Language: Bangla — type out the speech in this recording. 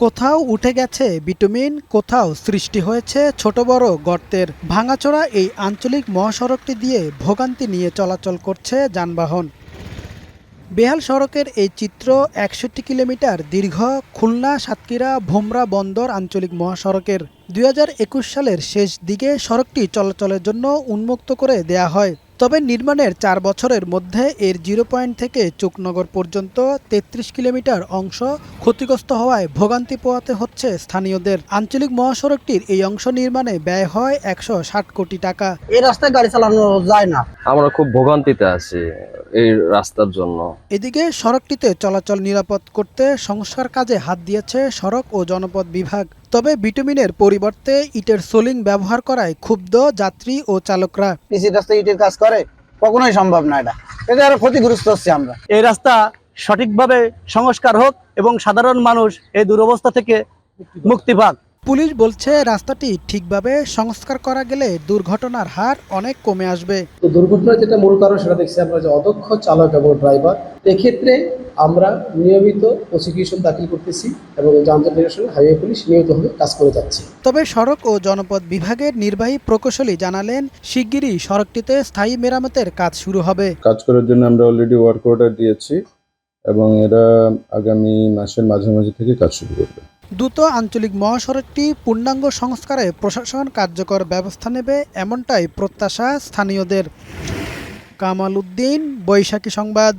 কোথাও উঠে গেছে বিটুমিন, কোথাও সৃষ্টি হয়েছে ছোট বড় গর্তের। ভাঙাচোরা এই আঞ্চলিক মহাসড়কটি দিয়ে ভোগান্তি নিয়ে চলাচল করছে যানবাহন। বেহাল সড়কের এই চিত্র ৬১ কিলোমিটার দীর্ঘ খুলনা সাতক্ষীরা ভোমরা বন্দর আঞ্চলিক মহাসড়কের। ২০২১ সালের শেষ দিকে সড়কটি চলাচলের জন্য উন্মুক্ত করে দেয়া হয়। তবে নির্মাণের ৪ বছরের মধ্যে এর জিরো পয়েন্ট থেকে চুকনগর পর্যন্ত ৩৩ কিলোমিটার অংশ ক্ষতিগ্রস্ত হওয়ায় ভোগান্তি পোহাতে হচ্ছে স্থানীয়দের। আঞ্চলিক মহাসড়কটির এই অংশ নির্মাণে ব্যয় হয় ১৬০ কোটি টাকা। এই রাস্তায় গাড়ি চালানো যায় না। আমরা খুব ভোগান্তিতে আছি এই রাস্তার জন্য। এদিকে সড়কটিতে চলাচল নিরাপদ করতে সংস্কার কাজে হাত দিয়েছে সড়ক ও জনপথ বিভাগ। তবে বিটুমিনের পরিবর্তে ইটের সোলিং ব্যবহার করায় ক্ষুব্ধ যাত্রী ও চালকরা। পিসি রাস্তায় ইটের কাজ করে কখনোই সম্ভব না। এটা আরো ক্ষতিগ্রস্ত হচ্ছে আমরা। এই রাস্তা সঠিকভাবে সংস্কার হোক এবং সাধারণ মানুষ এই দুরবস্থা থেকে মুক্তি পাক। পুলিশ বলছে রাস্তাটি ঠিকভাবে সংস্কার করা গেলে দুর্ঘটনার হার অনেক কমে আসবে। তো দুর্ঘটনার যেটা মূল কারণ সেটা দেখছি আমরা যে অদক্ষ চালক এবং ড্রাইভার। এক্ষেত্রে আমরা নিয়মিত প্রসিকিউশন দাখিল করতেছি এবং যানজট নিরসনে হাইওয়ে পুলিশ নিয়মিতভাবে কাজ করে যাচ্ছে। তবে সড়ক ও জনপথ বিভাগের নির্বাহী প্রকৌশলী জানালেন, শিগগিরই সড়কটিতে স্থায়ী মেরামতের কাজ শুরু হবে। কাজ করার জন্য আমরা অলরেডি ওয়ার্ক অর্ডার দিয়েছি এবং এরা আগামী মাসের মাঝামাঝি থেকে কাজ শুরু করবে। দ্রুত আঞ্চলিক মহাসড়কটি পূর্ণাঙ্গ সংস্কারে প্রশাসন কার্যকর ব্যবস্থা নেবে, এমনটাই প্রত্যাশা স্থানীয়দের। কামাল উদ্দিন, বৈশাখী সংবাদ।